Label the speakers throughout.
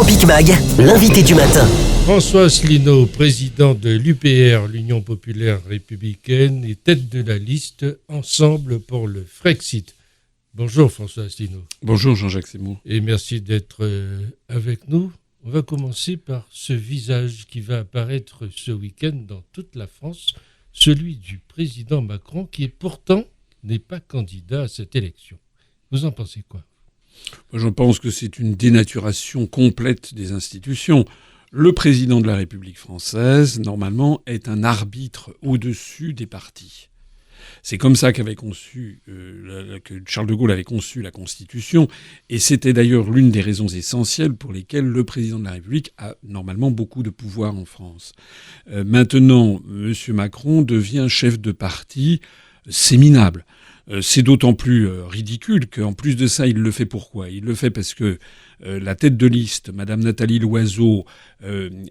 Speaker 1: Tropic Mag, l'invité du matin.
Speaker 2: François Asselineau, président de l'UPR, l'Union populaire républicaine, et tête de la liste Ensemble pour le Frexit. Bonjour François Asselineau.
Speaker 3: Bonjour Jean-Jacques Seymour.
Speaker 2: Et merci d'être avec nous. On va commencer par ce visage qui va apparaître ce week-end dans toute la France, celui du président Macron, qui pourtant n'est pas candidat à cette élection. Vous en pensez quoi ?
Speaker 3: Je pense que c'est une dénaturation complète des institutions. Le président de la République française, normalement, est un arbitre au-dessus des partis. C'est comme ça que Charles de Gaulle avait conçu la Constitution, et c'était d'ailleurs l'une des raisons essentielles pour lesquelles le président de la République a normalement beaucoup de pouvoir en France. Maintenant, M. Macron devient chef de parti, c'est minable. C'est d'autant plus ridicule qu'en plus de ça, il le fait pourquoi ? Il le fait parce que la tête de liste, Madame Nathalie Loiseau,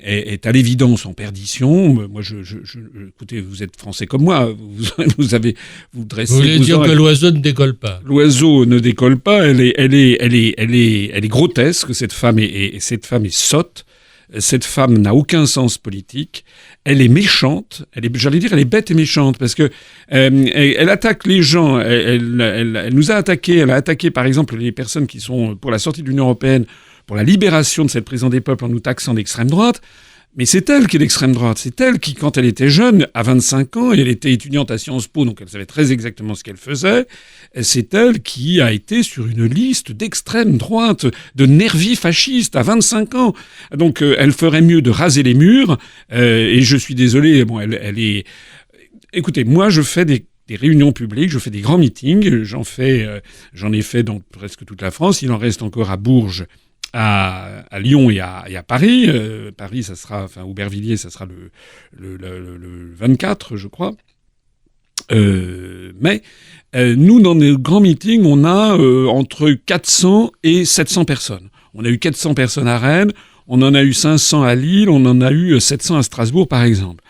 Speaker 3: est à l'évidence en perdition. Moi, écoutez, vous êtes français comme moi. Vous dressez.
Speaker 2: Vous voulez dire que Loiseau ne décolle pas ?
Speaker 3: Loiseau ne décolle pas. Elle est grotesque. Cette femme est sotte. Cette femme n'a aucun sens politique. Elle est méchante. Elle est bête et méchante parce que elle attaque les gens. Elle nous a attaqués. Elle a attaqué, par exemple, les personnes qui sont pour la sortie de l'Union européenne, pour la libération de cette président des peuples en nous taxant d'extrême droite. Mais c'est elle qui est d'extrême droite. C'est elle qui, quand elle était jeune, à 25 ans, et elle était étudiante à Sciences Po, donc elle savait très exactement ce qu'elle faisait, c'est elle qui a été sur une liste d'extrême droite, de nervis fascistes à 25 ans. Donc elle ferait mieux de raser les murs, et je suis désolé, elle est... Écoutez, moi je fais des réunions publiques, je fais des grands meetings, j'en ai fait dans presque toute la France, il en reste encore à Bourges, à Lyon et à Paris. Paris, ça sera, Aubervilliers, ça sera le 24, je crois. Mais nous, dans nos grands meetings, on a entre 400 et 700 personnes. On a eu 400 personnes à Rennes, on en a eu 500 à Lille, on en a eu 700 à Strasbourg, par exemple.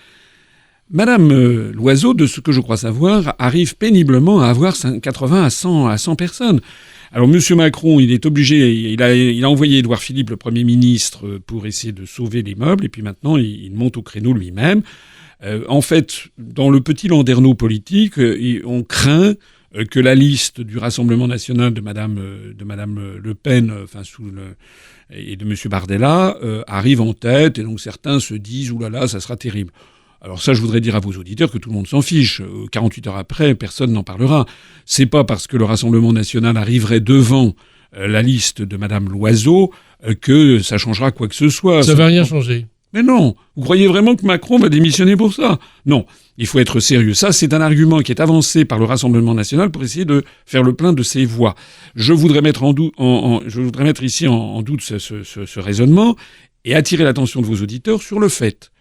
Speaker 3: Madame Loiseau, de ce que je crois savoir, arrive péniblement à avoir 80 à 100 personnes. Alors, Monsieur Macron, il est obligé, il a envoyé Édouard Philippe, le Premier ministre, pour essayer de sauver les meubles, et puis maintenant, il monte au créneau lui-même. En fait, dans le petit landerneau politique, on craint que la liste du Rassemblement national de Madame Le Pen, et de Monsieur Bardella, arrive en tête, et donc certains se disent « oulala, ça sera terrible ». Alors ça, je voudrais dire à vos auditeurs que tout le monde s'en fiche. 48 heures après, personne n'en parlera. C'est pas parce que le Rassemblement national arriverait devant la liste de Madame Loiseau que ça changera quoi que ce soit.
Speaker 2: Ça va rien changer.
Speaker 3: Mais non. Vous croyez vraiment que Macron va démissionner pour ça ? Non. Il faut être sérieux. Ça, c'est un argument qui est avancé par le Rassemblement national pour essayer de faire le plein de ses voix. Je voudrais mettre ici en doute ce raisonnement et attirer l'attention de vos auditeurs sur le fait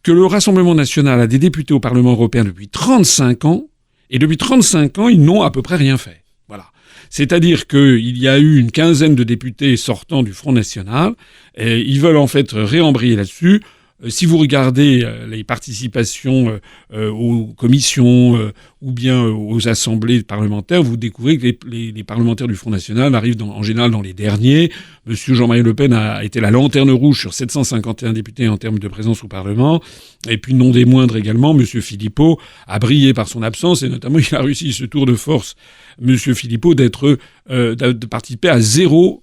Speaker 3: que le Rassemblement national a des députés au Parlement européen depuis 35 ans, et depuis 35 ans, ils n'ont à peu près rien fait. Voilà. C'est-à-dire qu'il y a eu une quinzaine de députés sortant du Front National, et ils veulent en fait réembrayer là-dessus. Si vous regardez les participations aux commissions ou bien aux assemblées parlementaires, vous découvrez que les parlementaires du Front National arrivent en général dans les derniers. Monsieur Jean-Marie Le Pen a été la lanterne rouge sur 751 députés en termes de présence au Parlement. Et puis, non des moindres également, Monsieur Philippot a brillé par son absence et notamment il a réussi ce tour de force, Monsieur Philippot, de participer à zéro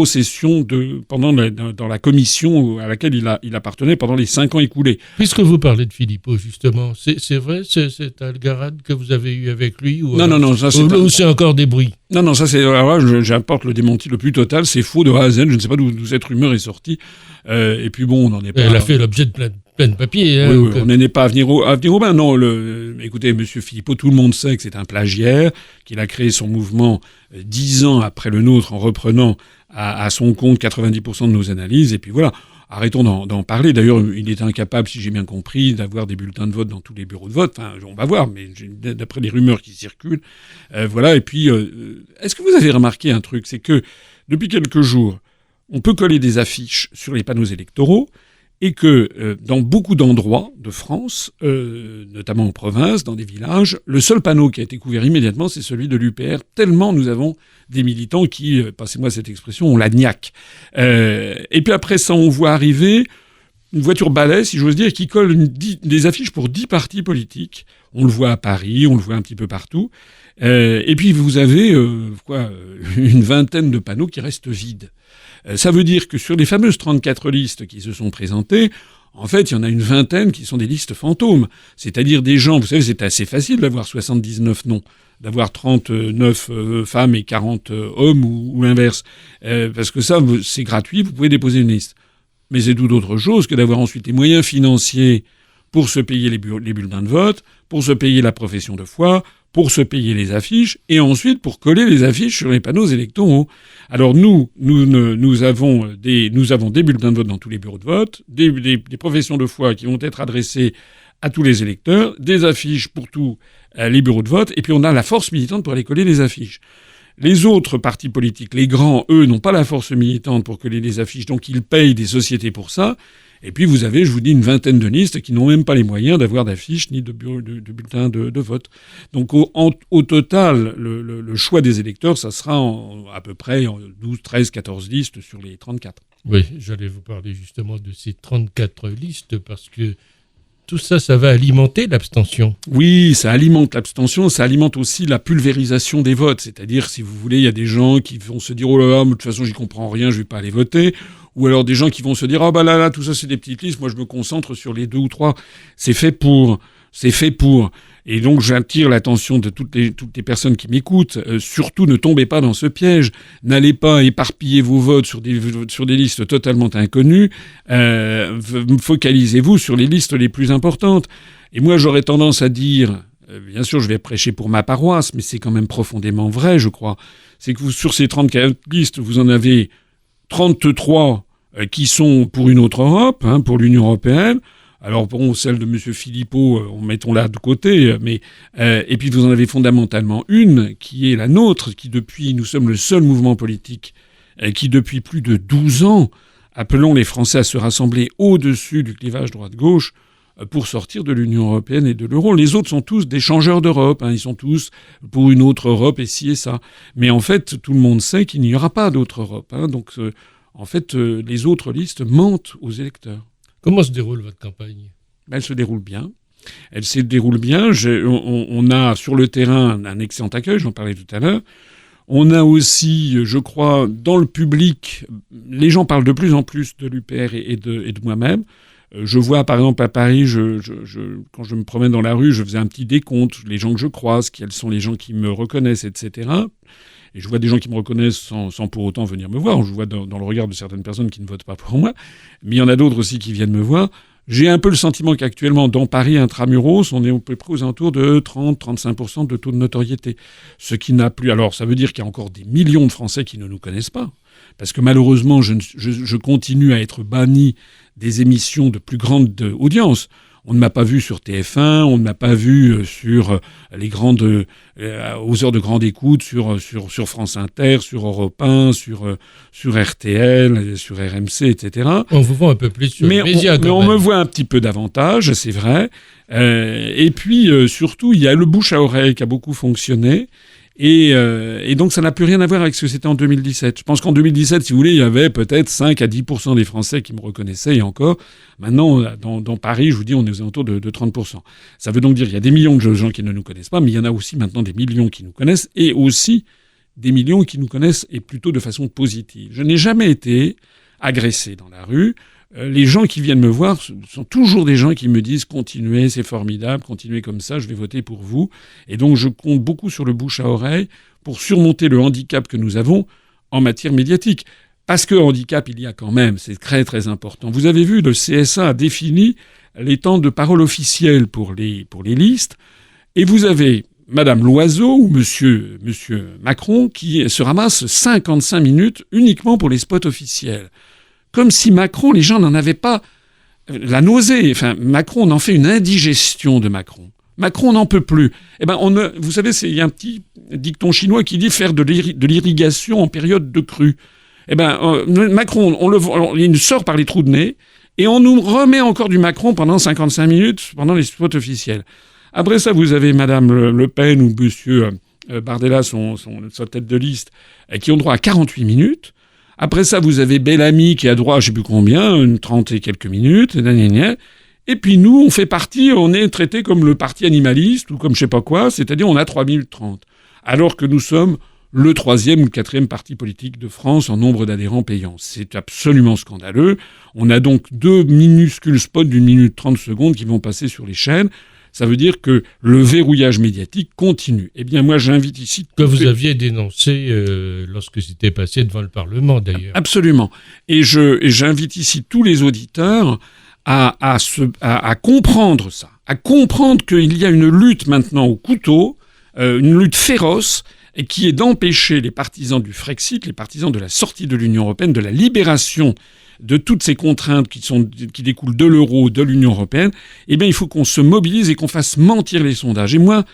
Speaker 3: session dans la commission à laquelle il appartenait pendant les 5 ans écoulés.
Speaker 2: Puisque vous parlez de Philippot, justement, c'est vrai, c'est Algarade que vous avez eu avec lui ou
Speaker 3: Non, ça
Speaker 2: c'est encore des bruits.
Speaker 3: Non, ça c'est... Alors là, j'apporte le démenti le plus total, c'est faux de A à Z, je ne sais pas d'où cette rumeur est sortie. Et puis bon, on n'en est pas...
Speaker 2: Elle a fait l'objet de plein de papiers.
Speaker 3: Oui, on n'en est pas à venir au bain. Non, écoutez, Monsieur Philippot, tout le monde sait que c'est un plagiaire, qu'il a créé son mouvement 10 ans après le nôtre en reprenant à son compte 90% de nos analyses. Et puis voilà, arrêtons d'en parler. D'ailleurs, il est incapable, si j'ai bien compris, d'avoir des bulletins de vote dans tous les bureaux de vote. Enfin, on va voir, mais d'après les rumeurs qui circulent. Voilà, et puis, est-ce que vous avez remarqué un truc ? C'est que, depuis quelques jours, on peut coller des affiches sur les panneaux électoraux, et que dans beaucoup d'endroits de France, notamment en province, dans des villages, le seul panneau qui a été couvert immédiatement, c'est celui de l'UPR, tellement nous avons des militants qui, passez-moi cette expression, ont la niaque. Et puis après ça, on voit arriver une voiture balai, si j'ose dire, qui colle des affiches pour 10 partis politiques. On le voit à Paris, on le voit un petit peu partout. Et puis vous avez une vingtaine de panneaux qui restent vides. Ça veut dire que sur les fameuses 34 listes qui se sont présentées, en fait, il y en a une vingtaine qui sont des listes fantômes. C'est-à-dire des gens, vous savez, c'est assez facile d'avoir 79 noms, d'avoir 39 femmes et 40 hommes ou l'inverse. Parce que ça, c'est gratuit, vous pouvez déposer une liste. Mais c'est tout autre chose que d'avoir ensuite les moyens financiers pour se payer les bulletins de vote, pour se payer la profession de foi, pour se payer les affiches, et ensuite pour coller les affiches sur les panneaux électoraux. Alors nous avons des bulletins de vote dans tous les bureaux de vote, des professions de foi qui vont être adressées à tous les électeurs, des affiches pour tous les bureaux de vote, et puis on a la force militante pour aller coller les affiches. Les autres partis politiques, les grands, eux, n'ont pas la force militante pour coller les affiches, donc ils payent des sociétés pour ça. Et puis vous avez, je vous dis, une vingtaine de listes qui n'ont même pas les moyens d'avoir d'affiches ni de bulletins de vote. Donc au total, le choix des électeurs, ça sera à peu près 12, 13, 14 listes sur les 34.
Speaker 2: Oui, j'allais vous parler justement de ces 34 listes parce que tout ça, ça va alimenter l'abstention.
Speaker 3: Oui, ça alimente l'abstention, ça alimente aussi la pulvérisation des votes. C'est-à-dire, si vous voulez, il y a des gens qui vont se dire « Oh là là, de toute façon, j'y comprends rien, je vais pas aller voter ». Ou alors des gens qui vont se dire « Oh bah là, tout ça, c'est des petites listes, moi je me concentre sur les 2 ou 3 ». C'est fait pour. Et donc j'attire l'attention de toutes les personnes qui m'écoutent. Surtout, ne tombez pas dans ce piège. N'allez pas éparpiller vos votes sur des listes totalement inconnues. Focalisez-vous sur les listes les plus importantes. Et moi, j'aurais tendance à dire, bien sûr, je vais prêcher pour ma paroisse, mais c'est quand même profondément vrai, je crois. C'est que sur ces 34 listes, vous en avez 33 qui sont pour une autre Europe, pour l'Union européenne. Alors bon, celle de M. Philippot, mettons-la de côté, mais et puis vous en avez fondamentalement une qui est la nôtre, nous sommes le seul mouvement politique qui depuis plus de 12 ans appelons les Français à se rassembler au-dessus du clivage droite-gauche pour sortir de l'Union européenne et de l'euro. Les autres sont tous des changeurs d'Europe, ils sont tous pour une autre Europe et ci et ça. Mais en fait, tout le monde sait qu'il n'y aura pas d'autre Europe. Donc en fait, les autres listes mentent aux électeurs.
Speaker 2: Comment se déroule votre campagne ?
Speaker 3: Elle se déroule bien. On a sur le terrain un excellent accueil, j'en parlais tout à l'heure. On a aussi, je crois, dans le public, les gens parlent de plus en plus de l'UPR et de moi-même. Je vois, par exemple, à Paris, quand je me promène dans la rue, je faisais un petit décompte, les gens que je croise, quels sont les gens qui me reconnaissent, etc. Et je vois des gens qui me reconnaissent sans pour autant venir me voir. Je vois dans le regard de certaines personnes qui ne votent pas pour moi. Mais il y en a d'autres aussi qui viennent me voir. J'ai un peu le sentiment qu'actuellement, dans Paris intramuros, on est à peu près aux alentours de 30-35% de taux de notoriété. Ce qui n'a plus... Alors, ça veut dire qu'il y a encore des millions de Français qui ne nous connaissent pas. Parce que malheureusement, je continue à être banni des émissions de plus grande audience. On ne m'a pas vu sur TF1, on ne m'a pas vu sur les grandes, aux heures de grande écoute, sur France Inter, sur Europe 1, sur RTL, sur RMC, etc.
Speaker 2: On vous voit un peu plus sur les médias.
Speaker 3: Mais on me voit un petit peu davantage, c'est vrai. Et puis, surtout, il y a le bouche à oreille qui a beaucoup fonctionné. Et donc, ça n'a plus rien à voir avec ce que c'était en 2017. Je pense qu'en 2017, si vous voulez, il y avait peut-être 5 à 10% des Français qui me reconnaissaient, et encore. Maintenant, dans Paris, je vous dis, on est aux alentours de 30%. Ça veut donc dire qu'il y a des millions de gens qui ne nous connaissent pas, mais il y en a aussi maintenant des millions qui nous connaissent, et aussi des millions qui nous connaissent, et plutôt de façon positive. Je n'ai jamais été agressé dans la rue. Les gens qui viennent me voir sont toujours des gens qui me disent « Continuez, c'est formidable, continuez comme ça, je vais voter pour vous ». Et donc je compte beaucoup sur le bouche à oreille pour surmonter le handicap que nous avons en matière médiatique. Parce que handicap, il y a quand même, c'est très très important. Vous avez vu, le CSA a défini les temps de parole officiels pour les listes, et vous avez Madame Loiseau ou Monsieur Macron qui se ramasse 55 minutes uniquement pour les spots officiels. Comme si Macron, les gens n'en avaient pas la nausée. Enfin, Macron, on en fait une indigestion de Macron. Macron n'en peut plus. Vous savez, il y a un petit dicton chinois qui dit faire de l'irrigation en période de crue. Macron, il sort par les trous de nez, Et on nous remet encore du Macron pendant 55 minutes, pendant les spots officiels. Après ça, vous avez Madame Le Pen ou Monsieur Bardella, sa tête de liste, qui ont droit à 48 minutes. Après ça, vous avez Bellamy qui a droit à je sais plus combien, une 30 et quelques minutes. Et puis nous, on fait partie, on est traité comme le parti animaliste ou comme je sais pas quoi, c'est-à-dire on a 3 minutes 30. Alors que nous sommes le 3e ou le 4e parti politique de France en nombre d'adhérents payants. C'est absolument scandaleux. On a donc 2 minuscules spots d'une minute 30 secondes qui vont passer sur les chaînes. Ça veut dire que le verrouillage médiatique continue. Eh bien, moi, j'invite ici...
Speaker 2: Que vous aviez dénoncé lorsque c'était passé devant le Parlement, d'ailleurs.
Speaker 3: Absolument. Et j'invite ici tous les auditeurs à comprendre ça, à comprendre qu'il y a une lutte maintenant au couteau, une lutte féroce, et qui est d'empêcher les partisans du Frexit, les partisans de la sortie de l'Union européenne, de la libération de toutes ces contraintes qui découlent de l'euro, de l'Union européenne. Eh bien, il faut qu'on se mobilise et qu'on fasse mentir les sondages. Et moi,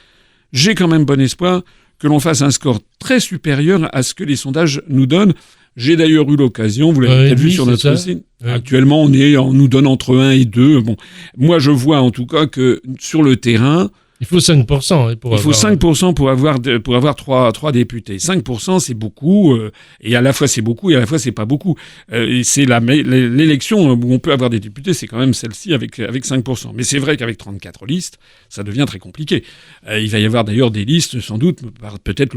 Speaker 3: j'ai quand même bon espoir que l'on fasse un score très supérieur à ce que les sondages nous donnent. J'ai d'ailleurs eu l'occasion, vous l'avez peut-être vu sur notre site. Actuellement, on nous donne entre 1 et 2. Bon, moi, je vois en tout cas que sur le terrain...
Speaker 2: Il faut 5%
Speaker 3: faut 5% pour avoir 3 députés. 5%, c'est beaucoup, et à la fois c'est beaucoup, et à la fois c'est pas beaucoup. C'est l'élection où on peut avoir des députés, c'est quand même celle-ci avec 5%. Mais c'est vrai qu'avec 34 listes, ça devient très compliqué. Il va y avoir d'ailleurs des listes, sans doute, peut-être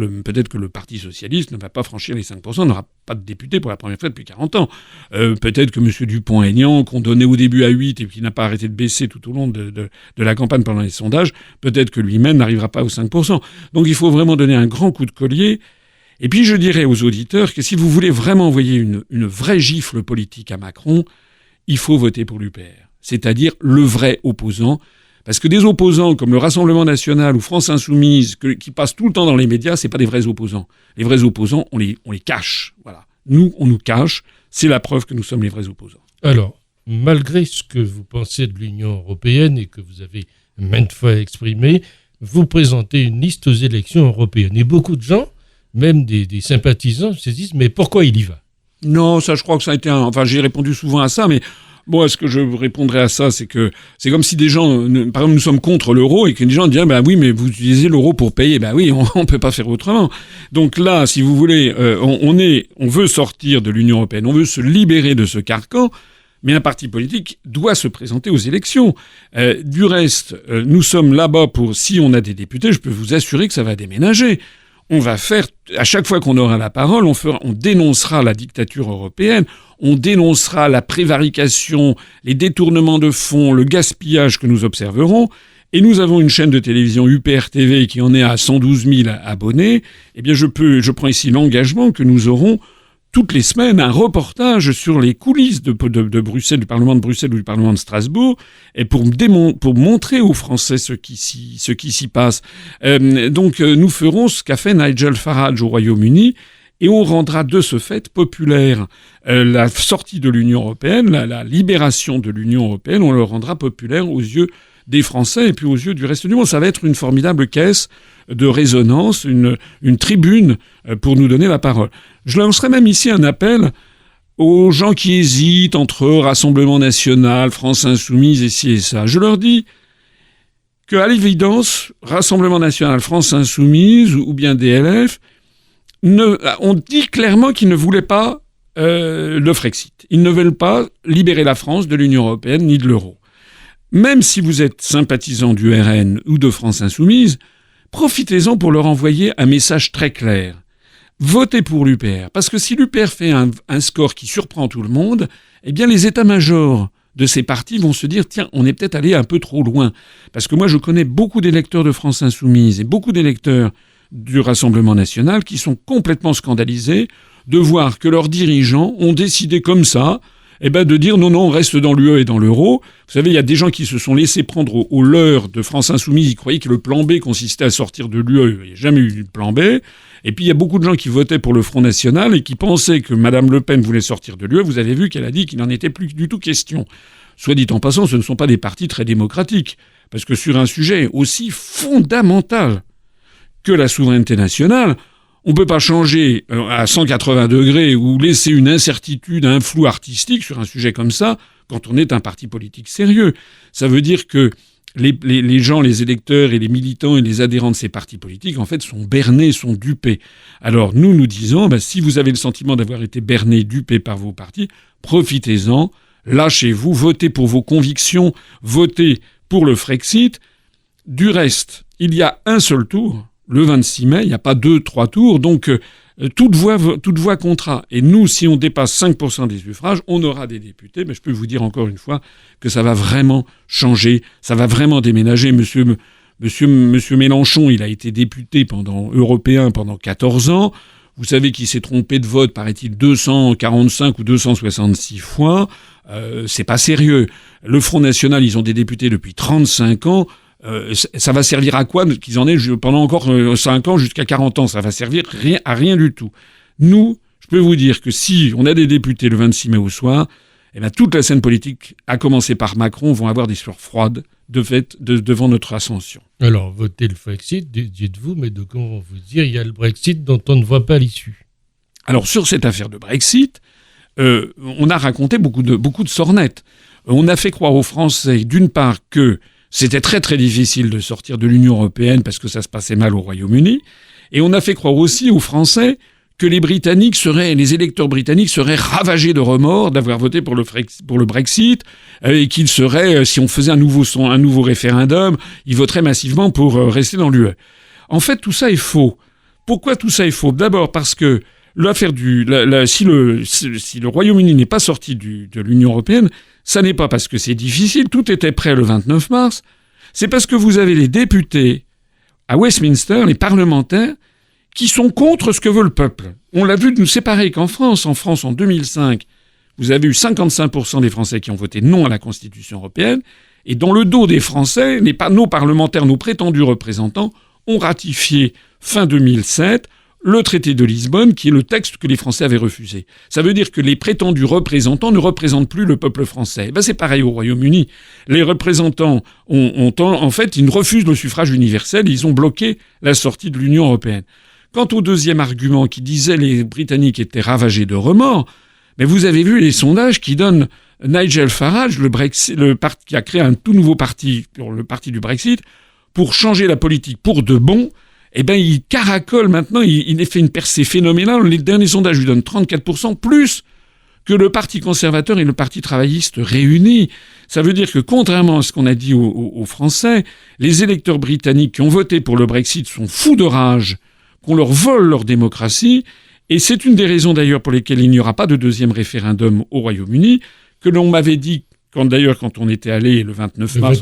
Speaker 3: que le Parti Socialiste ne va pas franchir les 5%, n'aura pas de députés pour la première fois depuis 40 ans. Peut-être que M. Dupont-Aignan, qu'on donnait au début à 8 et qui n'a pas arrêté de baisser tout au long de la campagne pendant les sondages, peut-être que lui-même n'arrivera pas aux 5%. Donc il faut vraiment donner un grand coup de collier. Et puis je dirais aux auditeurs que si vous voulez vraiment envoyer une vraie gifle politique à Macron, il faut voter pour l'UPR. C'est-à-dire le vrai opposant. Parce que des opposants comme le Rassemblement National ou France Insoumise, qui passent tout le temps dans les médias, c'est pas des vrais opposants. Les vrais opposants, on les cache. Voilà. Nous, on nous cache. C'est la preuve que nous sommes les vrais opposants.
Speaker 2: Alors, malgré ce que vous pensez de l'Union européenne et que vous avez maintes fois exprimé, vous présentez une liste aux élections européennes. Et beaucoup de gens, même des sympathisants, se disent « mais pourquoi il y va ?»
Speaker 3: Non, ça je crois que ça a été Enfin, j'ai répondu souvent à ça, mais bon, est-ce que je répondrai à ça, c'est que c'est comme si des gens, par exemple, nous sommes contre l'euro et que des gens disent bah oui, mais vous utilisez l'euro pour payer. Bah oui, on peut pas faire autrement. Donc là, si vous voulez, on veut sortir de l'Union européenne, on veut se libérer de ce carcan. Mais un parti politique doit se présenter aux élections. Du reste, nous sommes là-bas pour, si on a des députés, je peux vous assurer que ça va déménager. On va faire, à chaque fois qu'on aura la parole, on dénoncera la dictature européenne, on dénoncera la prévarication, les détournements de fonds, le gaspillage que nous observerons. Et nous avons une chaîne de télévision UPR TV qui en est à 112 000 abonnés. Eh bien, je prends ici l'engagement que nous aurons toutes les semaines un reportage sur les coulisses de Bruxelles, du Parlement de Bruxelles ou du Parlement de Strasbourg, et pour montrer aux Français ce qui s'y passe. Donc nous ferons ce qu'a fait Nigel Farage au Royaume-Uni, et on rendra de ce fait populaire la sortie de l'Union européenne, la libération de l'Union européenne, on le rendra populaire aux yeux des Français et puis aux yeux du reste du monde. Ça va être une formidable caisse de résonance, une tribune pour nous donner la parole. Je lancerai même ici un appel aux gens qui hésitent entre Rassemblement National, France Insoumise et ci et ça. Je leur dis qu'à l'évidence, Rassemblement National, France Insoumise ou bien DLF, on dit clairement qu'ils ne voulaient pas le Frexit. Ils ne veulent pas libérer la France de l'Union européenne ni de l'euro. Même si vous êtes sympathisant du RN ou de France Insoumise, profitez-en pour leur envoyer un message très clair. Votez pour l'UPR. Parce que si l'UPR fait un score qui surprend tout le monde, eh bien les états-majors de ces partis vont se dire « Tiens, on est peut-être allé un peu trop loin ». Parce que moi, je connais beaucoup d'électeurs de France Insoumise et beaucoup d'électeurs du Rassemblement National qui sont complètement scandalisés de voir que leurs dirigeants ont décidé comme ça de dire non, on reste dans l'UE et dans l'euro. Vous savez, il y a des gens qui se sont laissés prendre au leurre de France Insoumise. Ils croyaient que le plan B consistait à sortir de l'UE. Il n'y a jamais eu de plan B. Et puis, il y a beaucoup de gens qui votaient pour le Front National et qui pensaient que Mme Le Pen voulait sortir de l'UE. Vous avez vu qu'elle a dit qu'il n'en était plus du tout question. Soit dit en passant, ce ne sont pas des partis très démocratiques. Parce que sur un sujet aussi fondamental que la souveraineté nationale, On peut pas changer à 180 degrés ou laisser une incertitude, un flou artistique sur un sujet comme ça quand on est un parti politique sérieux. Ça veut dire que les gens, les électeurs et les militants et les adhérents de ces partis politiques, en fait, sont bernés, sont dupés. Alors nous disons, si vous avez le sentiment d'avoir été berné, dupé par vos partis, profitez-en, lâchez-vous, votez pour vos convictions, votez pour le Frexit. Du reste, il y a un seul tour. Le 26 mai, il n'y a pas 2-3 tours, donc toute voix comptera. Et nous, si on dépasse 5% des suffrages, on aura des députés, mais je peux vous dire encore une fois que ça va vraiment changer, ça va vraiment déménager. Monsieur Mélenchon, il a été député européen pendant 14 ans. Vous savez qu'il s'est trompé de vote, paraît-il, 245 ou 266 fois. C'est pas sérieux. Le Front National, ils ont des députés depuis 35 ans. Ça va servir à quoi qu'ils en aient pendant encore 5 ans jusqu'à 40 ans? Ça va servir à rien du tout. Nous, je peux vous dire que si on a des députés le 26 mai au soir, toute la scène politique, à commencer par Macron, vont avoir des sueurs froides devant notre ascension.
Speaker 2: Alors, votez le Frexit, dites-vous, mais de comment vous dire, il y a le Brexit dont on ne voit pas l'issue.
Speaker 3: Alors, sur cette affaire de Brexit, on a raconté beaucoup de sornettes. On a fait croire aux Français, d'une part, que c'était très très difficile de sortir de l'Union européenne parce que ça se passait mal au Royaume-Uni. Et on a fait croire aussi aux Français que les électeurs britanniques seraient ravagés de remords d'avoir voté pour le Brexit et qu'ils seraient, si on faisait un nouveau référendum, ils voteraient massivement pour rester dans l'UE. En fait, tout ça est faux. Pourquoi tout ça est faux? D'abord parce que l'affaire si le Royaume-Uni n'est pas sorti de l'Union européenne, ça n'est pas parce que c'est difficile, tout était prêt le 29 mars, c'est parce que vous avez les députés à Westminster, les parlementaires, qui sont contre ce que veut le peuple. On l'a vu nous séparer qu'en France. En France, en 2005, vous avez eu 55% des Français qui ont voté non à la Constitution européenne, et dans le dos des Français, nos parlementaires, nos prétendus représentants, ont ratifié fin 2007 le traité de Lisbonne, qui est le texte que les Français avaient refusé. Ça veut dire que les prétendus représentants ne représentent plus le peuple français. C'est pareil au Royaume-Uni. Les représentants ils refusent le suffrage universel, ils ont bloqué la sortie de l'Union européenne. Quant au deuxième argument qui disait les Britanniques étaient ravagés de remords, mais vous avez vu les sondages qui donnent Nigel Farage, qui a créé un tout nouveau parti, le parti du Brexit, pour changer la politique pour de bon. Il caracole maintenant, il fait une percée phénoménale. Les derniers sondages lui donnent 34%, plus que le Parti conservateur et le Parti travailliste réunis. Ça veut dire que, contrairement à ce qu'on a dit aux Français, les électeurs britanniques qui ont voté pour le Brexit sont fous de rage qu'on leur vole leur démocratie. Et c'est une des raisons d'ailleurs pour lesquelles il n'y aura pas de deuxième référendum au Royaume-Uni, que l'on m'avait dit quand on était allé le 29 mars,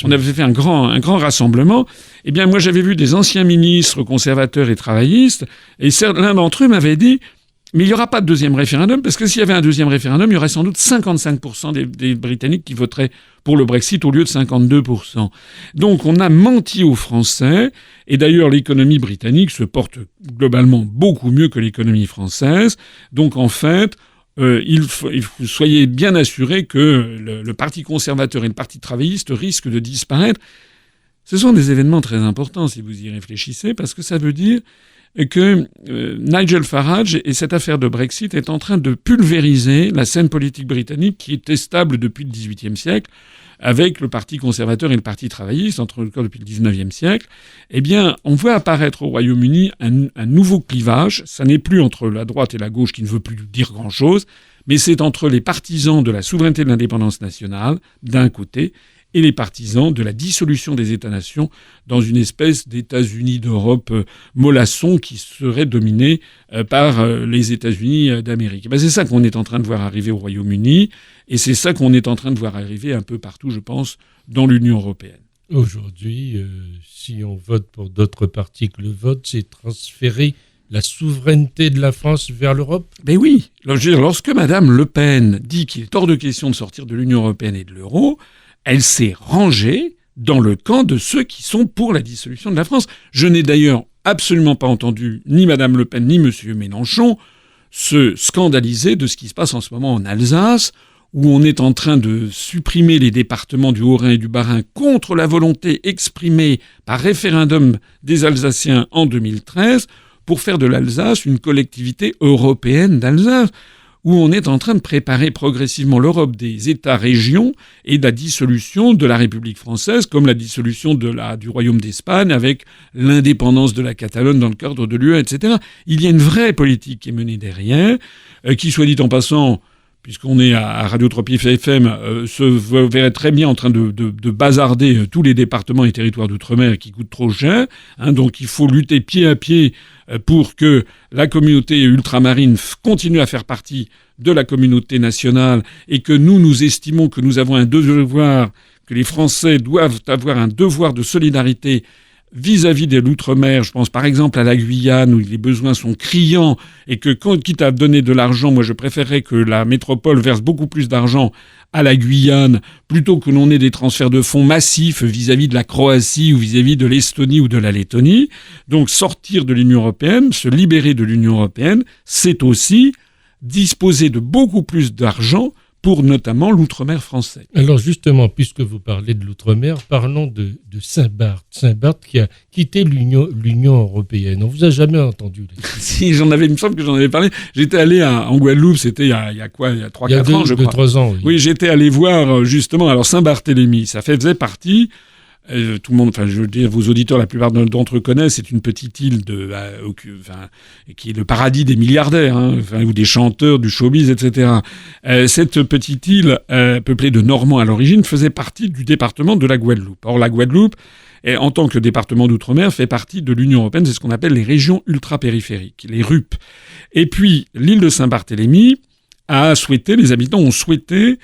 Speaker 3: on avait fait un grand rassemblement. Moi, j'avais vu des anciens ministres conservateurs et travaillistes, et l'un d'entre eux m'avait dit « Mais il n'y aura pas de deuxième référendum, parce que s'il y avait un deuxième référendum, il y aurait sans doute 55% des Britanniques qui voteraient pour le Brexit au lieu de 52%. » Donc, on a menti aux Français, et d'ailleurs, l'économie britannique se porte globalement beaucoup mieux que l'économie française. Donc, en fait, il faut soyez bien assurés que le Parti conservateur et le Parti travailliste risquent de disparaître. Ce sont des événements très importants si vous y réfléchissez, parce que ça veut dire que Nigel Farage et cette affaire de Brexit est en train de pulvériser la scène politique britannique qui était stable depuis le XVIIIe siècle, avec le Parti conservateur et le Parti travailliste, encore depuis le XIXe siècle. On voit apparaître au Royaume-Uni un nouveau clivage. Ça n'est plus entre la droite et la gauche qui ne veut plus dire grand-chose, mais c'est entre les partisans de la souveraineté et de l'indépendance nationale, d'un côté, et les partisans de la dissolution des États-nations dans une espèce d'États-Unis d'Europe mollasson qui serait dominé par les États-Unis d'Amérique. C'est ça qu'on est en train de voir arriver au Royaume-Uni, et c'est ça qu'on est en train de voir arriver un peu partout, je pense, dans l'Union européenne.
Speaker 2: Aujourd'hui, si on vote pour d'autres partis que le vote, c'est transférer la souveraineté de la France vers l'Europe ?
Speaker 3: Oui. Lorsque Mme Le Pen dit qu'il est hors de question de sortir de l'Union européenne et de l'euro, elle s'est rangée dans le camp de ceux qui sont pour la dissolution de la France. Je n'ai d'ailleurs absolument pas entendu ni Mme Le Pen ni M. Mélenchon se scandaliser de ce qui se passe en ce moment en Alsace, où on est en train de supprimer les départements du Haut-Rhin et du Bas-Rhin contre la volonté exprimée par référendum des Alsaciens en 2013, pour faire de l'Alsace une collectivité européenne d'Alsace, où on est en train de préparer progressivement l'Europe des États-régions et la dissolution de la République française, comme la dissolution du Royaume d'Espagne, avec l'indépendance de la Catalogne dans le cadre de l'UE, etc. Il y a une vraie politique qui est menée derrière, qui, soit dit en passant, puisqu'on est à Radio 3 FM, se verrait très bien en train de bazarder tous les départements et territoires d'outre-mer qui coûtent trop cher. Donc il faut lutter pied à pied pour que la communauté ultramarine continue à faire partie de la communauté nationale et que nous estimons que nous avons un devoir, que les Français doivent avoir un devoir de solidarité vis-à-vis de l'outre-mer. Je pense par exemple à la Guyane où les besoins sont criants et que quitte à donner de l'argent, moi je préférerais que la métropole verse beaucoup plus d'argent à la Guyane plutôt que l'on ait des transferts de fonds massifs vis-à-vis de la Croatie ou vis-à-vis de l'Estonie ou de la Lettonie. Donc sortir de l'Union européenne, se libérer de l'Union européenne, c'est aussi disposer de beaucoup plus d'argent pour notamment l'outre-mer français.
Speaker 2: Alors justement, puisque vous parlez de l'outre-mer, parlons de Saint-Barth. Saint-Barth qui a quitté l'Union européenne. On vous a jamais entendu
Speaker 3: Si, il me semble que j'en avais parlé. J'étais allé en Guadeloupe, c'était il y a 3-4 ans, je crois.
Speaker 2: 3 ans, oui.
Speaker 3: Oui, j'étais allé voir justement, alors Saint-Barthélemy, ça faisait partie... tout le monde, enfin, je veux dire, vos auditeurs, la plupart d'entre eux connaissent, c'est une petite île qui est le paradis des milliardaires, ou des chanteurs, du showbiz, etc. Cette petite île, peuplée de Normands à l'origine, faisait partie du département de la Guadeloupe. Or, la Guadeloupe, en tant que département d'outre-mer, fait partie de l'Union européenne, c'est ce qu'on appelle les régions ultra-périphériques, les RUP. Et puis, l'île de Saint-Barthélemy les habitants ont souhaité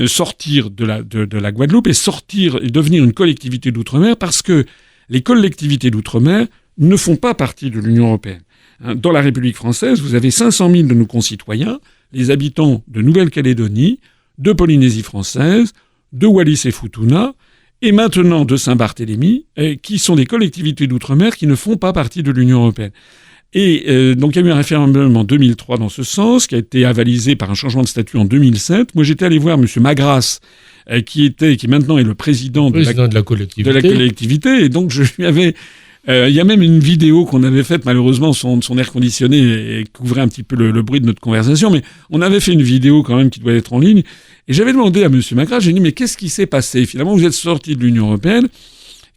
Speaker 3: sortir de la Guadeloupe et devenir une collectivité d'outre-mer parce que les collectivités d'outre-mer ne font pas partie de l'Union européenne. Dans la République française, vous avez 500 000 de nos concitoyens, les habitants de Nouvelle-Calédonie, de Polynésie française, de Wallis et Futuna, et maintenant de Saint-Barthélemy, qui sont des collectivités d'outre-mer qui ne font pas partie de l'Union européenne. Et donc il y a eu un référendum en 2003 dans ce sens, qui a été avalisé par un changement de statut en 2007. Moi j'étais allé voir M. Magras, qui maintenant est le président de la collectivité. Et donc je lui avais... il y a même une vidéo qu'on avait faite, malheureusement son air conditionné couvrait un petit peu le bruit de notre conversation, mais on avait fait une vidéo quand même qui doit être en ligne. Et j'avais demandé à M. Magras, j'ai dit mais qu'est-ce qui s'est passé ? Finalement vous êtes sorti de l'Union européenne,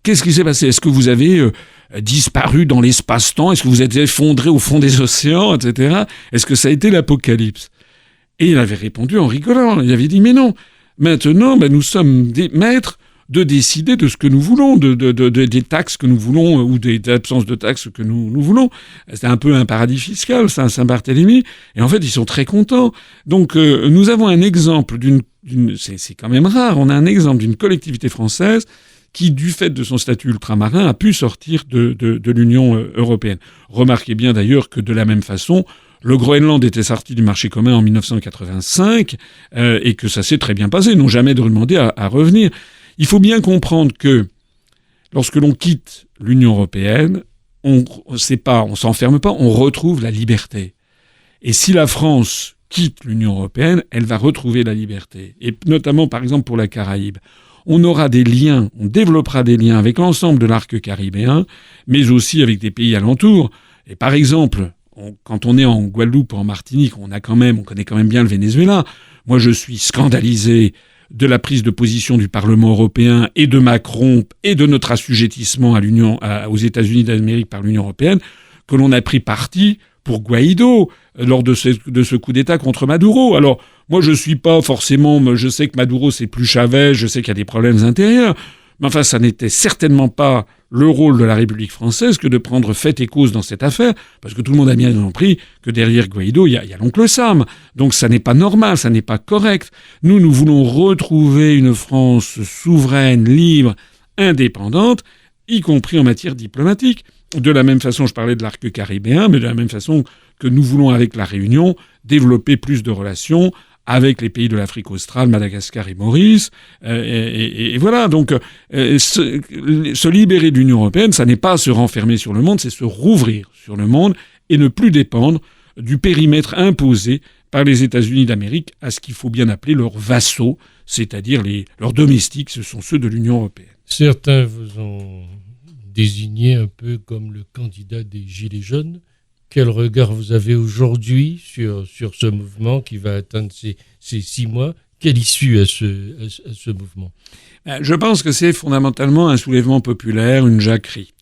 Speaker 3: qu'est-ce qui s'est passé ? Est-ce que vous avez... disparu dans l'espace-temps? Est-ce que vous êtes effondré au fond des océans, etc. Est-ce que ça a été l'apocalypse? Et il avait répondu en rigolant. Il avait dit, mais non, maintenant, nous sommes des maîtres de décider de ce que nous voulons, des taxes que nous voulons ou des absences de taxes que nous voulons. C'est un peu un paradis fiscal, ça, Saint-Barthélemy. Et en fait, ils sont très contents. Donc, nous avons un exemple c'est quand même rare, on a un exemple d'une collectivité française qui, du fait de son statut ultramarin, a pu sortir de l'Union européenne. Remarquez bien d'ailleurs que de la même façon, le Groenland était sorti du marché commun en 1985 et que ça s'est très bien passé. Ils n'ont jamais demandé à revenir. Il faut bien comprendre que lorsque l'on quitte l'Union européenne, on s'enferme pas, on retrouve la liberté. Et si la France quitte l'Union européenne, elle va retrouver la liberté. Et notamment, par exemple, pour la Caraïbe. On aura des liens, on développera des liens avec l'ensemble de l'arc caribéen, mais aussi avec des pays alentours. Et par exemple, quand on est en Guadeloupe ou en Martinique, on connaît quand même bien le Venezuela. Moi, je suis scandalisé de la prise de position du Parlement européen et de Macron et de notre assujettissement aux États-Unis d'Amérique par l'Union européenne, que l'on a pris parti pour Guaido lors de ce coup d'État contre Maduro. Alors, moi, je sais que Maduro, c'est plus Chavez, je sais qu'il y a des problèmes intérieurs, mais enfin, ça n'était certainement pas le rôle de la République française que de prendre fait et cause dans cette affaire, parce que tout le monde a bien compris que derrière Guaido, il y a l'oncle Sam. Donc ça n'est pas normal, ça n'est pas correct. Nous voulons retrouver une France souveraine, libre, indépendante, y compris en matière diplomatique. De la même façon, je parlais de l'arc caribéen, mais de la même façon que nous voulons, avec la Réunion, développer plus de relations avec les pays de l'Afrique australe, Madagascar et Maurice. Et voilà, donc se libérer de l'Union européenne, ça n'est pas se renfermer sur le monde, c'est se rouvrir sur le monde et ne plus dépendre du périmètre imposé par les États-Unis d'Amérique à ce qu'il faut bien appeler leurs vassaux, c'est-à-dire leurs domestiques, ce sont ceux de l'Union européenne.
Speaker 2: Certains vous ont désigné un peu comme le candidat des Gilets jaunes. Quel regard vous avez aujourd'hui sur ce mouvement qui va atteindre ces 6 mois? Quelle issue à ce mouvement?
Speaker 3: Je pense que c'est fondamentalement un soulèvement populaire, une jacquerie.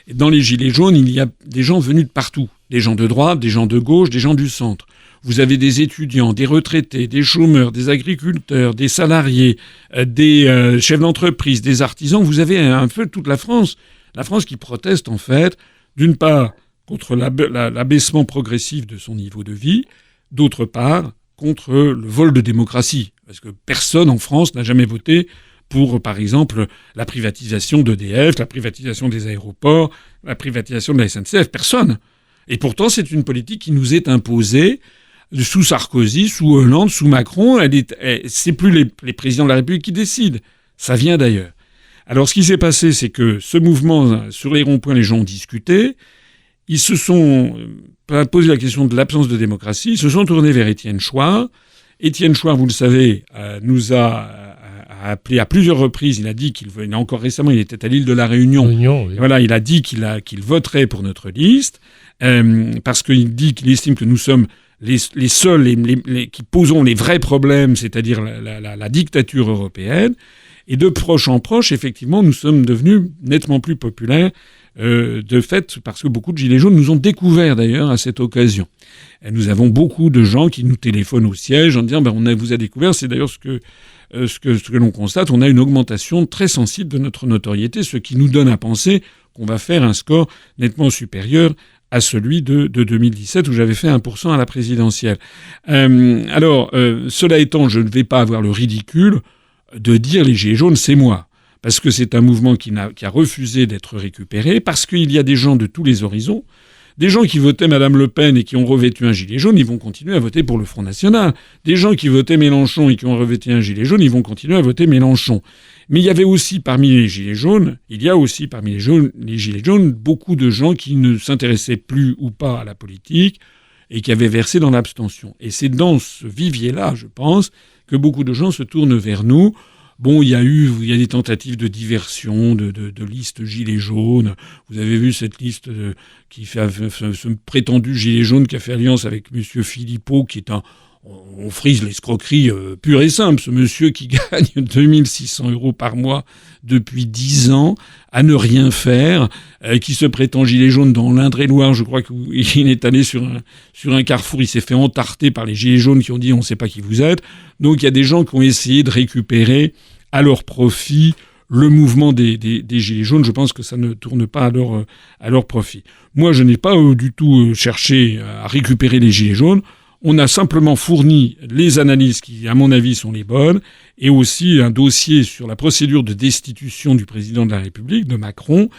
Speaker 3: Et dans les Gilets jaunes, il y a des gens venus de partout. Des gens de droite, des gens de gauche, des gens du centre. Vous avez des étudiants, des retraités, des chômeurs, des agriculteurs, des salariés, des chefs d'entreprise, des artisans. Vous avez un peu toute la France. La France qui proteste, en fait, d'une part, contre l'abaissement progressif de son niveau de vie, d'autre part, contre le vol de démocratie. Parce que personne en France n'a jamais voté pour, par exemple, la privatisation d'EDF, la privatisation des aéroports, la privatisation de la SNCF. Personne. Et pourtant, c'est une politique qui nous est imposée sous Sarkozy, sous Hollande, sous Macron. C'est plus les présidents de la République qui décident. Ça vient d'ailleurs. Alors, ce qui s'est passé, c'est que ce mouvement, sur les ronds-points, les gens ont discuté. Ils se sont posé la question de l'absence de démocratie. Ils se sont tournés vers Étienne Chouard. Étienne Chouard, vous le savez, nous a appelé à plusieurs reprises. Il a dit encore récemment, il était à l'île de la Réunion.
Speaker 2: Oui.
Speaker 3: Voilà, il a dit qu'il voterait pour notre liste parce qu'il dit qu'il estime que nous sommes les seuls qui posons les vrais problèmes, c'est-à-dire la dictature européenne. Et de proche en proche, effectivement, nous sommes devenus nettement plus populaires de fait, parce que beaucoup de Gilets jaunes nous ont découvert d'ailleurs à cette occasion. Et nous avons beaucoup de gens qui nous téléphonent au siège en disant on vous a découvert. C'est d'ailleurs ce que l'on constate. On a une augmentation très sensible de notre notoriété, ce qui nous donne à penser qu'on va faire un score nettement supérieur à celui de 2017 où j'avais fait 1% à la présidentielle. Cela étant, je ne vais pas avoir le ridicule de dire les Gilets jaunes, c'est moi. Parce que c'est un mouvement qui a refusé d'être récupéré, parce qu'il y a des gens de tous les horizons, des gens qui votaient Madame Le Pen et qui ont revêtu un gilet jaune, ils vont continuer à voter pour le Front National. Des gens qui votaient Mélenchon et qui ont revêtu un gilet jaune, ils vont continuer à voter Mélenchon. Mais il y avait aussi parmi les gilets jaunes, les gilets jaunes, beaucoup de gens qui ne s'intéressaient plus ou pas à la politique et qui avaient versé dans l'abstention. Et c'est dans ce vivier-là, je pense, que beaucoup de gens se tournent vers nous. Bon, il y a des tentatives de diversion, de listes gilets jaunes. Vous avez vu cette liste qui fait ce prétendu gilet jaune qui a fait alliance avec monsieur Philippot, qui est on frise l'escroquerie pure et simple. Ce monsieur qui gagne 2600 € par mois depuis 10 ans à ne rien faire, qui se prétend gilet jaune dans l'Indre-et-Loire. Je crois qu'il est allé sur un carrefour, il s'est fait entarter par les gilets jaunes qui ont dit on ne sait pas qui vous êtes. Donc il y a des gens qui ont essayé de récupérer à leur profit le mouvement des gilets jaunes. Je pense que ça ne tourne pas à leur profit. Moi, je n'ai pas du tout cherché à récupérer les gilets jaunes. On a simplement fourni les analyses qui, à mon avis, sont les bonnes, et aussi un dossier sur la procédure de destitution du président de la République, de Macron,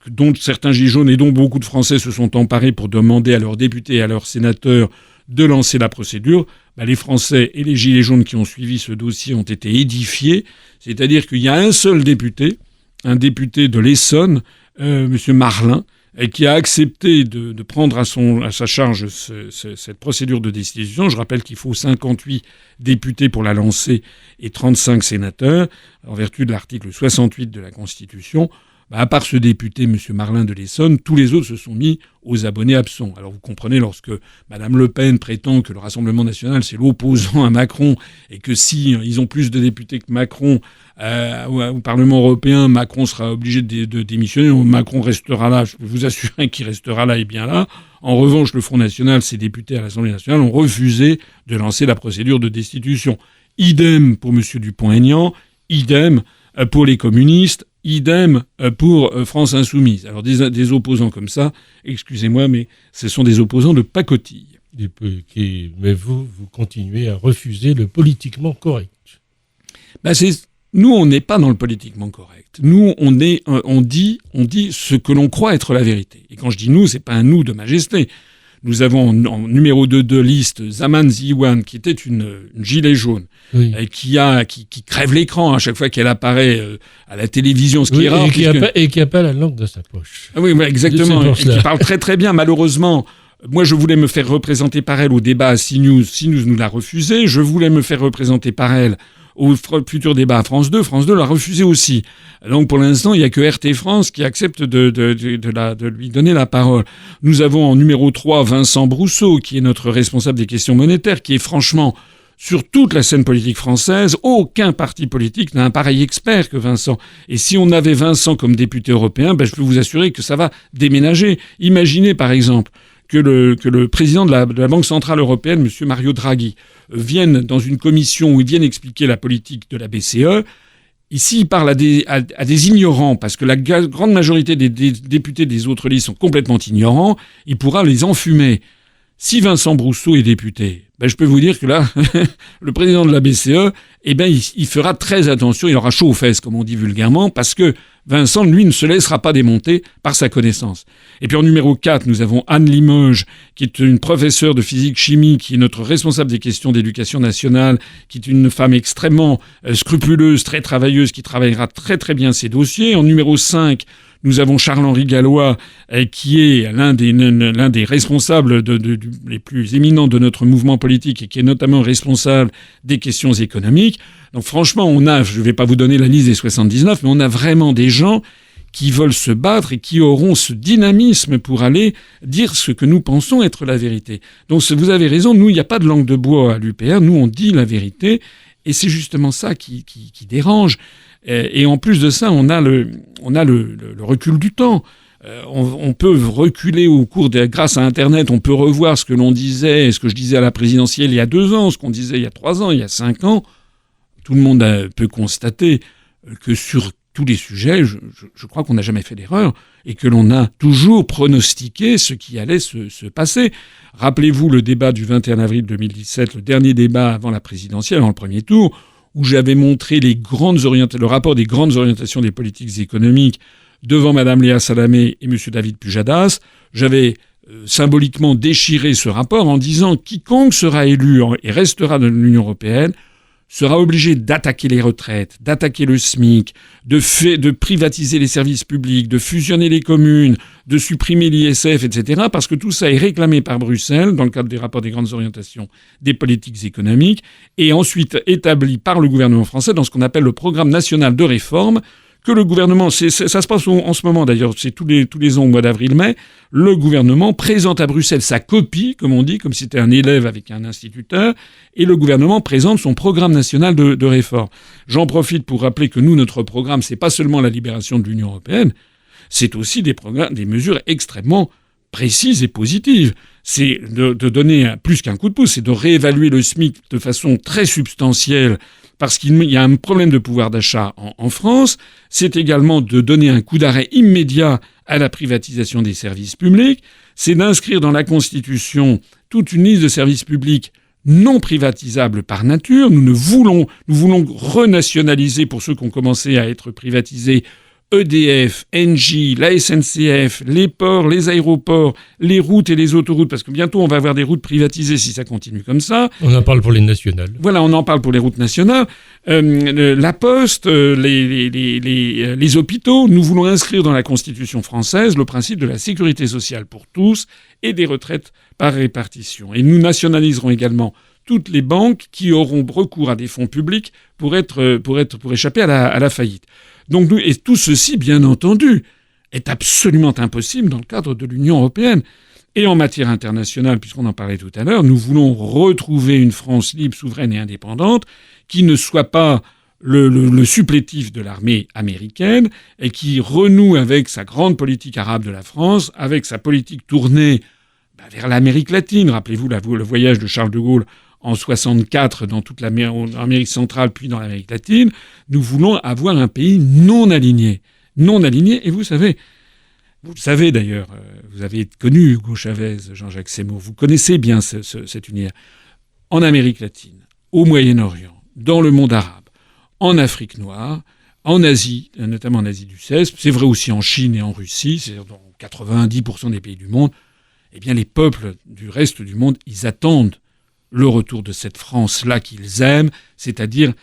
Speaker 3: dont certains gilets jaunes et dont beaucoup de Français se sont emparés pour demander à leurs députés et à leurs sénateurs de lancer la procédure. Les Français et les gilets jaunes qui ont suivi ce dossier ont été édifiés. C'est-à-dire qu'il y a un seul député, un député de l'Essonne, monsieur Marlin, qui a accepté de prendre à sa charge cette procédure de destitution. Je rappelle qu'il faut 58 députés pour la lancer et 35 sénateurs, en vertu de l'article 68 de la Constitution. À part ce député, M. Marlin de l'Essonne, tous les autres se sont mis aux abonnés absents. Alors vous comprenez, lorsque Mme Le Pen prétend que le Rassemblement national, c'est l'opposant à Macron, et que si ils ont plus de députés que Macron au Parlement européen, Macron sera obligé de démissionner, Macron restera là, je peux vous assurer qu'il restera là et bien là. En revanche, le Front national, ses députés à l'Assemblée nationale ont refusé de lancer la procédure de destitution. Idem pour M. Dupont-Aignan, idem pour les communistes, idem pour France Insoumise. Alors des opposants comme ça, excusez-moi, mais ce sont des opposants de pacotille.
Speaker 2: Mais vous continuez à refuser le politiquement correct.
Speaker 3: Nous, on n'est pas dans le politiquement correct. Nous, on dit ce que l'on croit être la vérité. Et quand je dis nous, c'est pas un nous de majesté. Nous avons en numéro 2 de liste Zaman Ziwan, qui était une gilet jaune, oui, qui crève l'écran à chaque fois qu'elle apparaît à la télévision, ce qui est rare.
Speaker 2: Et qui a pas la langue dans sa poche.
Speaker 3: Ah oui, exactement. Et qui parle très très bien. Malheureusement, moi je voulais me faire représenter par elle au débat à CNews. CNews nous l'a refusé. Je voulais me faire représenter par elle au futur débat à France 2. France 2 l'a refusé aussi. Donc pour l'instant, il n'y a que RT France qui accepte de lui donner la parole. Nous avons en numéro 3 Vincent Brousseau, qui est notre responsable des questions monétaires, qui est franchement, sur toute la scène politique française, aucun parti politique n'a un pareil expert que Vincent. Et si on avait Vincent comme député européen, je peux vous assurer que ça va déménager. Imaginez par exemple que le président de la Banque Centrale Européenne, M. Mario Draghi, vienne dans une commission où il vienne expliquer la politique de la BCE. Ici, il parle à des ignorants, parce que la grande majorité des députés des autres listes sont complètement ignorants. Il pourra les enfumer. Si Vincent Brousseau est député, je peux vous dire que là, le président de la BCE, il fera très attention, il aura chaud aux fesses, comme on dit vulgairement, parce que Vincent, lui, ne se laissera pas démonter par sa connaissance. Et puis en numéro 4, nous avons Anne Limoges, qui est une professeure de physique-chimie, qui est notre responsable des questions d'éducation nationale, qui est une femme extrêmement scrupuleuse, très travailleuse, qui travaillera très très bien ses dossiers. En numéro 5, nous avons Charles-Henri Gallois, qui est l'un des responsables les plus éminents de notre mouvement politique et qui est notamment responsable des questions économiques. Donc franchement, je ne vais pas vous donner la liste des 79, mais on a vraiment des gens qui veulent se battre et qui auront ce dynamisme pour aller dire ce que nous pensons être la vérité. Donc vous avez raison, nous, il n'y a pas de langue de bois à l'UPR, nous, on dit la vérité, et c'est justement ça qui dérange. Et en plus de ça, on a le recul du temps. On peut reculer grâce à Internet, on peut revoir ce que l'on disait, ce que je disais à la présidentielle il y a 2 ans, ce qu'on disait il y a 3 ans, il y a 5 ans. Tout le monde peut constater que sur tous les sujets, je crois qu'on n'a jamais fait d'erreur et que l'on a toujours pronostiqué ce qui allait se passer. Rappelez-vous le débat du 21 avril 2017, le dernier débat avant la présidentielle, avant le premier tour, où j'avais montré le rapport des grandes orientations des politiques économiques devant Madame Léa Salamé et Monsieur David Pujadas. J'avais symboliquement déchiré ce rapport en disant quiconque sera élu et restera dans l'Union européenne sera obligé d'attaquer les retraites, d'attaquer le SMIC, de privatiser les services publics, de fusionner les communes, de supprimer l'ISF, etc., parce que tout ça est réclamé par Bruxelles dans le cadre des rapports des grandes orientations des politiques économiques et ensuite établi par le gouvernement français dans ce qu'on appelle le programme national de réforme que le gouvernement, ça se passe en ce moment d'ailleurs, c'est tous les ans au mois d'avril-mai, le gouvernement présente à Bruxelles sa copie, comme on dit, comme si c'était un élève avec un instituteur, et le gouvernement présente son programme national de réforme. J'en profite pour rappeler que nous, notre programme, c'est pas seulement la libération de l'Union européenne, c'est aussi des mesures extrêmement précises et positives. C'est de donner plus qu'un coup de pouce, c'est de réévaluer le SMIC de façon très substantielle, parce qu'il y a un problème de pouvoir d'achat en France. C'est également de donner un coup d'arrêt immédiat à la privatisation des services publics. C'est d'inscrire dans la Constitution toute une liste de services publics non privatisables par nature. Nous voulons renationaliser, pour ceux qui ont commencé à être privatisés, EDF, Engie, la SNCF, les ports, les aéroports, les routes et les autoroutes, parce que bientôt on va avoir des routes privatisées si ça continue comme ça.
Speaker 2: On en parle pour les nationales.
Speaker 3: Voilà, on en parle pour les routes nationales. La poste, les hôpitaux. Nous voulons inscrire dans la Constitution française le principe de la sécurité sociale pour tous et des retraites par répartition. Et nous nationaliserons également toutes les banques qui auront recours à des fonds publics pour échapper à la faillite. Donc et tout ceci, bien entendu, est absolument impossible dans le cadre de l'Union européenne. Et en matière internationale, puisqu'on en parlait tout à l'heure, nous voulons retrouver une France libre, souveraine et indépendante qui ne soit pas le supplétif de l'armée américaine et qui renoue avec sa grande politique arabe de la France, avec sa politique tournée vers l'Amérique latine. Rappelez-vous le voyage de Charles de Gaulle en 64 dans toute l'Amérique centrale, puis dans l'Amérique latine. Nous voulons avoir un pays non aligné. Non aligné, et vous le savez d'ailleurs, vous avez connu Hugo Chavez, Jean-Jacques Seymour, vous connaissez bien cet univers. En Amérique latine, au Moyen-Orient, dans le monde arabe, en Afrique noire, en Asie, notamment en Asie du Sud, c'est vrai aussi en Chine et en Russie, c'est-à-dire dans 90% des pays du monde, eh bien les peuples du reste du monde, ils attendent le retour de cette France-là qu'ils aiment, c'est-à-dire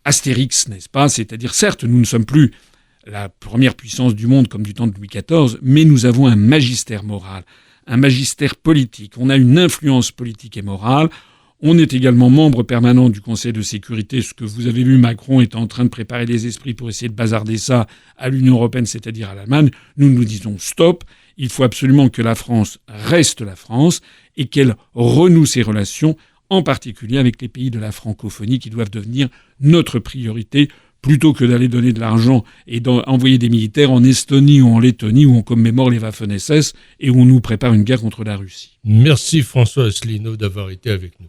Speaker 3: Astérix, n'est-ce pas ? C'est-à-dire, certes, nous ne sommes plus la première puissance du monde comme du temps de Louis XIV, mais nous avons un magistère moral, un magistère politique. On a une influence politique et morale. On est également membre permanent du Conseil de sécurité. Ce que vous avez vu, Macron est en train de préparer les esprits pour essayer de bazarder ça à l'Union européenne, c'est-à-dire à l'Allemagne. Nous disons stop. Il faut absolument que la France reste la France et qu'elle renoue ses relations, en particulier avec les pays de la francophonie qui doivent devenir notre priorité, plutôt que d'aller donner de l'argent et d'envoyer des militaires en Estonie ou en Lettonie où on commémore les Waffen-SS et où on nous prépare une guerre contre la Russie.
Speaker 2: Merci François Asselineau d'avoir été avec nous.